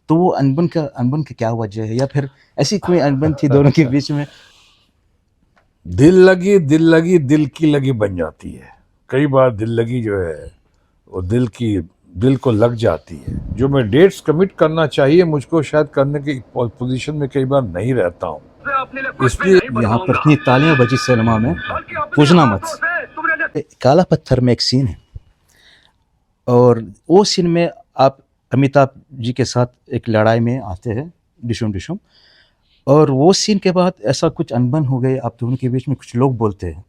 तो वो अनबन का क्या वजह है, या फिर ऐसी कोई अनबन थी दोनों के बीच में? दिल लगी दिल की लगी बन जाती है। कई बार दिल लगी जो है वो दिल को लग जाती है। जो मैं डेट्स कमिट करना चाहिए मुझको शायद करने की पोजीशन में कई बार नहीं रहता हूँ, इसलिए यहाँ पर इतनी तालियां बजी सिनेमा में, पूछना मत। काला पत्थर में एक सीन है, और वो सीन में आप अमिताभ जी के साथ एक लड़ाई में आते हैं, डिशुम डिशुम, और वो सीन के बाद ऐसा कुछ अनबन हो गई आप दोनों के बीच में, कुछ लोग बोलते हैं।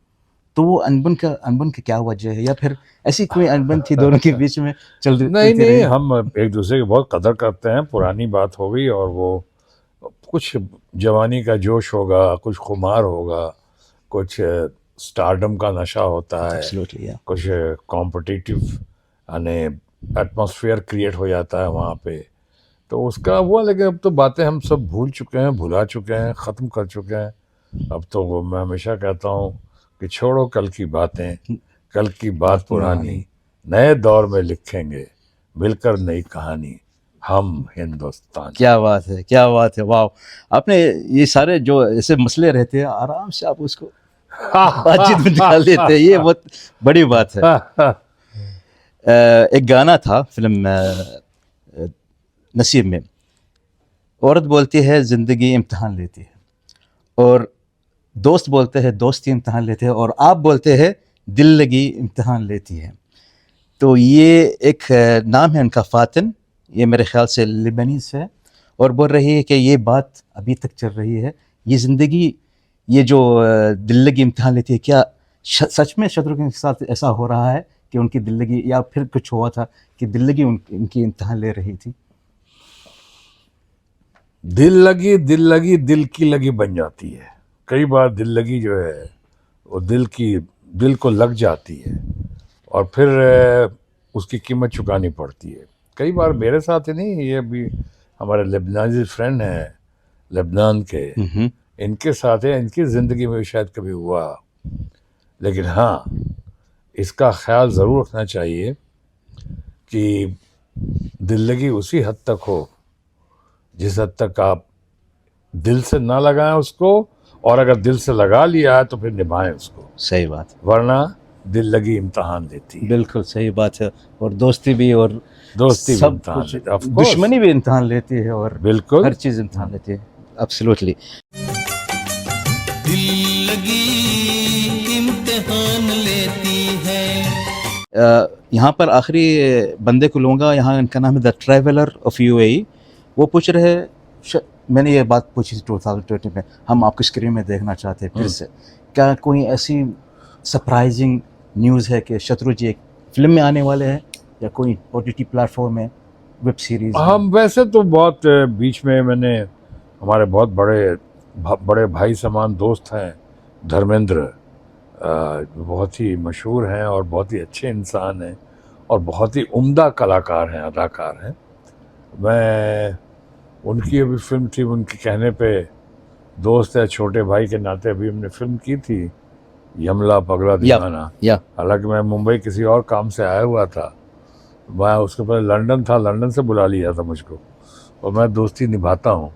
तो वो अनबन का क्या वजह है, या फिर ऐसी कोई अनबन थी दोनों के बीच में नहीं चलती नहीं, रही? हम एक दूसरे की बहुत कदर करते हैं। पुरानी बात हो गई और वो कुछ जवानी का जोश होगा, कुछ खुमार होगा, कुछ स्टारडम का नशा होता है, एब्सोल्युटली, या कुछ कॉम्पिटिटिव यानी एटमॉस्फेयर क्रिएट हो जाता है वहाँ पे, तो उसका हुआ। लेकिन अब तो बातें हम सब भूल चुके हैं, भुला चुके हैं, ख़त्म कर चुके हैं। अब तो वो मैं हमेशा कहता हूँ कि छोड़ो कल की बातें, कल की बात पुरानी, नए दौर में लिखेंगे मिलकर नई कहानी, हम हिंदुस्तान। क्या बात है, क्या बात है, वाह! आपने ये सारे जो ऐसे मसले रहते हैं, आराम से आप उसको बातचीत में निकाल देते हैं, ये बहुत बड़ी बात है। एक गाना था फिल्म नसीब में, औरत बोलती है ज़िंदगी इम्तिहान लेती है, और दोस्त बोलते हैं दोस्ती इम्तिहान लेते हैं, और आप बोलते हैं दिल लगी इम्तिहान लेती है। तो ये एक नाम है उनका, फातिन, ये मेरे ख्याल से लिबनीज़ है, और बोल रही है कि ये बात अभी तक चल रही है, ये ज़िंदगी, ये जो दिल लगी इम्तिहान लेती है, क्या सच में शत्रुघ्न के साथ ऐसा हो रहा है कि उनकी दिल लगी, या फिर कुछ हुआ था कि दिल लगी उनकी इम्तिहान ले रही थी? दिल लगी दिल की लगी बन जाती है। कई बार दिल लगी जो है वो दिल को लग जाती है, और फिर उसकी कीमत चुकानी पड़ती है। कई बार मेरे साथ ही नहीं, ये भी हमारे लेबनानी फ्रेंड हैं लेबनान के, इनके साथ है, इनकी ज़िंदगी में शायद कभी हुआ। लेकिन हाँ, इसका ख्याल ज़रूर रखना चाहिए कि दिल लगी उसी हद तक हो जिस हद तक आप दिल से ना लगाएं उसको, और अगर दिल से लगा लिया है तो फिर निभाएं उसको। सही बात, वरना दिल लगी इम्तिहान लेती है। बिल्कुल सही बात है। और दोस्ती भी, और दोस्ती भी सब इम्तिहान कुछ, लेती है, ऑफ कोर्स। दुश्मनी भी इम्तिहान लेती है, और बिल्कुल, हर चीज़ इम्तिहान लेती है। एब्सोल्युटली। दिल लगी इम्तिहान लेती है। यहाँ पर आखिरी बंदे को लूँगा, यहाँ इनका नाम है द ट्रैवलर ऑफ यूएई। वो पूछ रहे हैं, मैंने ये बात पूछी थी 2020 में, हम आपको स्क्रीन में देखना चाहते हैं फिर से, क्या कोई ऐसी सरप्राइजिंग न्यूज़ है कि शत्रु जी एक फिल्म में आने वाले हैं, या कोई ओटीटी प्लेटफॉर्म में, वेब सीरीज? हम वैसे तो बहुत बीच में मैंने, हमारे बहुत बड़े भाई समान दोस्त हैं धर्मेंद्र, बहुत ही मशहूर हैं और बहुत ही अच्छे इंसान हैं और बहुत ही उम्दा कलाकार हैं, अदाकार हैं। मैं उनकी अभी फिल्म थी, उनके कहने पे, दोस्त है छोटे भाई के नाते, अभी हमने फिल्म की थी यमला पगला दीवाना। हालांकि मैं मुंबई किसी और काम से आया हुआ था, मैं उसके पहले लंदन था, लंदन से बुला लिया था मुझको, और मैं दोस्ती निभाता हूँ,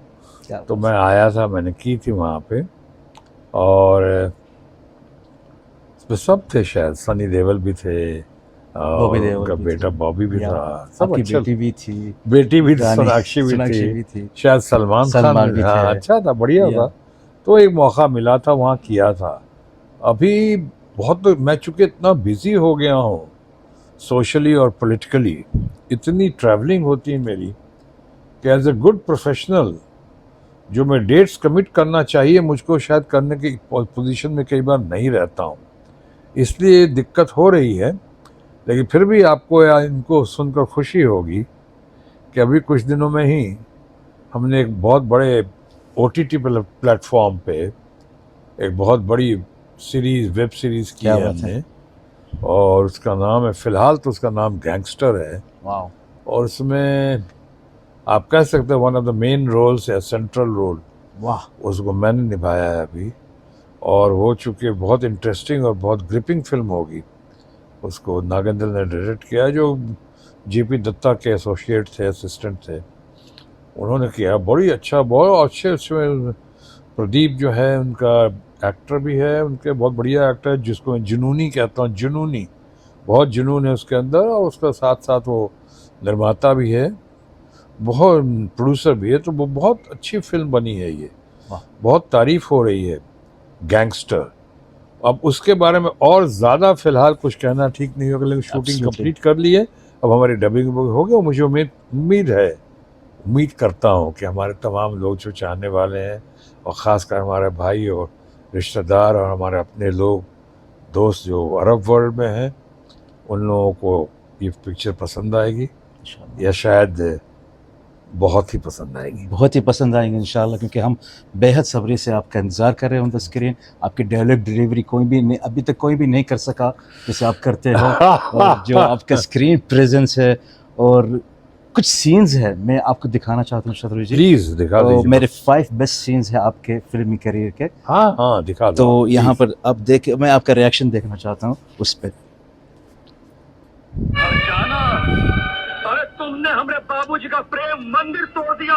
तो मैं आया था, मैंने की थी वहाँ पे, और इसमें सब थे, शायद सनी देओल भी थे, और उनका बेटा बॉबी भी था, सब अच्छे, बेटी भी थी, बेटी भी थी, सोनाक्षी भी थी, शायद सलमान खान भी, हाँ अच्छा था, बढ़िया था। तो एक मौका मिला था, वहाँ किया था। अभी बहुत, मैं चूँकि इतना बिजी हो गया हूँ सोशली और पॉलिटिकली, इतनी ट्रैवलिंग होती है मेरी कि एज ए गुड प्रोफेशनल जो मैं डेट्स कमिट करना चाहिए मुझको शायद करने की पोजीशन में कई बार नहीं रहता हूँ, इसलिए दिक्कत हो रही है। लेकिन फिर भी आपको या इनको सुनकर खुशी होगी कि अभी कुछ दिनों में ही हमने एक बहुत बड़े ओटीटी प्लेटफॉर्म पे एक बहुत बड़ी सीरीज़, वेब सीरीज़ की है हमने, और उसका नाम है, फ़िलहाल तो उसका नाम गैंगस्टर है। वाह। और उसमें आप कह सकते हैं one of the main roles है, सेंट्रल रोल, वाह, उसको मैंने निभाया है अभी, और वो चूँकि बहुत इंटरेस्टिंग और बहुत ग्रिपिंग फिल्म होगी। उसको नागेंद्र ने डायरेक्ट किया, जो जीपी दत्ता के एसोसिएट थे, असिस्टेंट थे, उन्होंने किया, बड़ी अच्छा, बहुत अच्छे उसमें प्रदीप जो है उनका एक्टर भी है, उनके बहुत बढ़िया एक्टर है, जिसको मैं जुनूनी कहता हूँ, जुनूनी, बहुत जुनून है उसके अंदर, और उसका साथ साथ वो निर्माता भी है, बहुत प्रोड्यूसर भी है। तो वो बहुत अच्छी फिल्म बनी है ये, बहुत तारीफ हो रही है, गैंगस्टर। अब उसके बारे में और ज़्यादा फिलहाल कुछ कहना ठीक नहीं होगा, लेकिन शूटिंग कंप्लीट कर ली है, अब हमारी डबिंग हो गया। मुझे उम्मीद करता हूँ कि हमारे तमाम लोग जो चाहने वाले हैं, और ख़ासकर हमारे भाई और रिश्तेदार और हमारे अपने लोग दोस्त जो अरब वर्ल्ड में हैं, उन लोगों को ये पिक्चर पसंद आएगी, या शायद बहुत ही पसंद आएगी। बहुत ही पसंद आएंगे इंशाल्लाह, क्योंकि हम बेहद सब्री से आपका इंतज़ार कर रहे हैं ऑन द स्क्रीन। आपकी डायलॉग डिलीवरी कोई भी नहीं, अभी तक कोई भी नहीं कर सका जैसे आप करते हो। और जो आपका स्क्रीन प्रेजेंस है और कुछ सीन्स है, मैं आपको दिखाना चाहता हूँ शतरू जी, प्लीज़ दिखा दीजिए। मेरे 5 बेस्ट सीन्स हैं आपके फिल्मी करियर के। हाँ दिखा दो। तो यहाँ पर अब देख, मैं आपका रिएक्शन देखना चाहता हूँ उस पर। अरे तुमने हमरे बाबूजी का प्रेम मंदिर तोड़ दिया,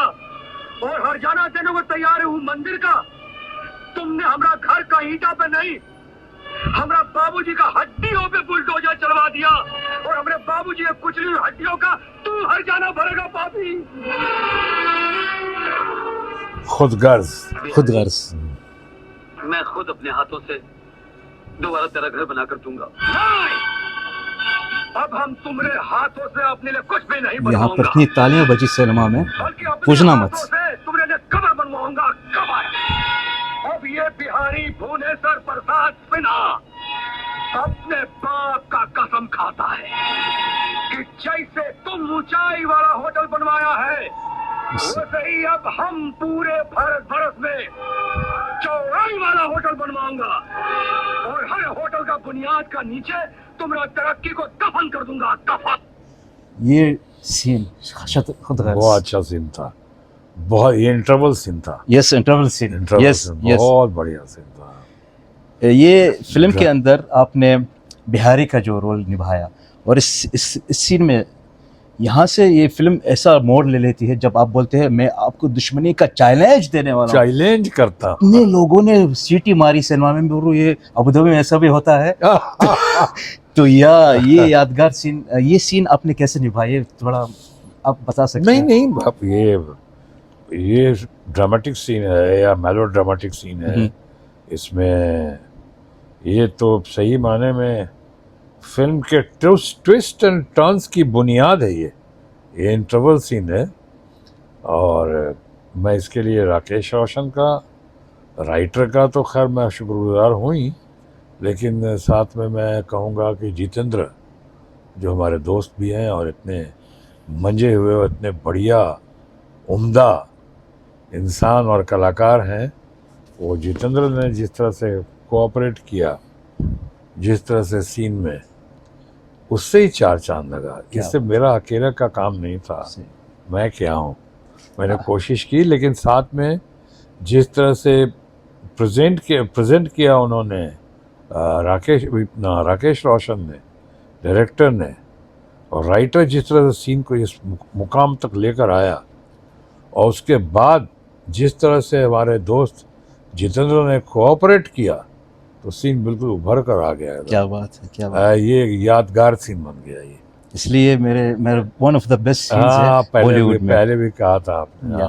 और हरजाना देने को तैयार हूँ मंदिर का। तुमने हमरा घर का ईंटा पे नहीं, हमरा बाबूजी का हड्डियों पे बुलडोजर चलवा दिया, और हमरे बाबूजी के कुचली हुई हड्डियों का तू हरजाना भरेगा पापी। खुदगर्ज। मैं खुद अपने हाथों से दोबारा तेरा घर बनाकर दूंगा। अब हम तुम्हारे हाथों से अपने लिए कुछ भी नहीं यहाँ पर बनवाऊंगा, इतनी तालियां बजी सिनेमा में, बल्कि अपने पूछना मत। हाथों से तुम्हारे लिए कब्र बनवाऊंगा, कब्र। अब ये बिहारी भुवनेश्वर प्रसाद सिन्हा अपने बाप का कसम खाता है कि जैसे तुम ऊंचाई वाला होटल बनवाया है, वैसे ही अब हम पूरे भारत में चौड़ाई वाला होटल बनवाऊंगा, और हर होटल का बुनियाद का नीचे तुम्हारा तरक्की को दफन कर दूंगा, दफन। ये सीन खुदगर्ज बहुत अच्छा सीन था, बहुत, ये इंटरवल सीन था। यस, इंटरवल सीन, यस, बहुत बढ़िया सीन था। ये फिल्म के अंदर आपने बिहारी का जो रोल निभाया, और इस सीन में यहाँ से ये फिल्म ऐसा मोड़ ले लेती है जब आप बोलते हैं मैं आपको दुश्मनी का चैलेंज देने वाला हूँ। चैलेंज करता। इतने लोगों ने सीटी मारी सिनेमा में, बोलो ये अबुधाबी में ऐसा भी होता है। तो ये यादगार सीन, ये सीन आपने कैसे निभाए, थोड़ा आप बता सकते हैं? नहीं बाप, ये ड्रामेटिक सीन है या मेलो ड्रामेटिक सीन है। इसमें ये तो सही माने में फिल्म के ट्विस्ट एंड टर्न्स की बुनियाद है। ये इंटरवल सीन है, और मैं इसके लिए राकेश रोशन का, राइटर का तो खैर मैं शुक्रगुजार हूँ ही, लेकिन साथ में मैं कहूँगा कि जितेंद्र, जो हमारे दोस्त भी हैं और इतने मंजे हुए और इतने बढ़िया उम्दा इंसान और कलाकार हैं, वो जितेंद्र ने जिस तरह से कोऑपरेट किया, जिस तरह से सीन में, उससे ही 4 चांद लगा। इससे मेरा अकेले का काम नहीं था, मैं क्या हूँ, मैंने कोशिश की, लेकिन साथ में जिस तरह से प्रेजेंट किया उन्होंने, राकेश रोशन ने, डायरेक्टर ने, और राइटर जिस तरह से सीन को इस मुकाम तक लेकर आया, और उसके बाद जिस तरह से हमारे दोस्त जितेंद्र ने कोऑपरेट किया, तो सीन बिल्कुल उभर कर आ गया। क्या बात है, क्या बात है। ये यादगार सीन बन गया ये, इसलिए मेरे one of the best scenes है बॉलीवुड में। पहले भी कहा था आपने।